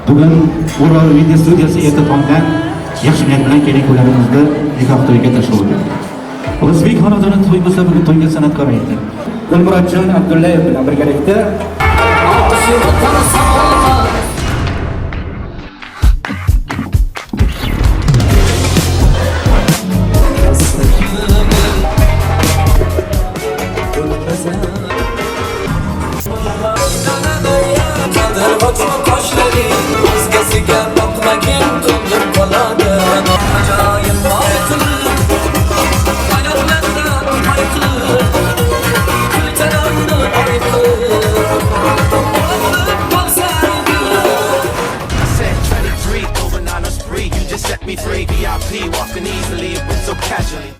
Bugun O'rol video studiyasi erta tongdan yaxshi niyat bilan kelinlarimizni nikoh to'yiga tashlab o'tdi. O'zbek xonadoni to'y bo'lsa bugun to'yga san'atkor aytdi. Dilmurodjon Abdullayev bilan birgalikda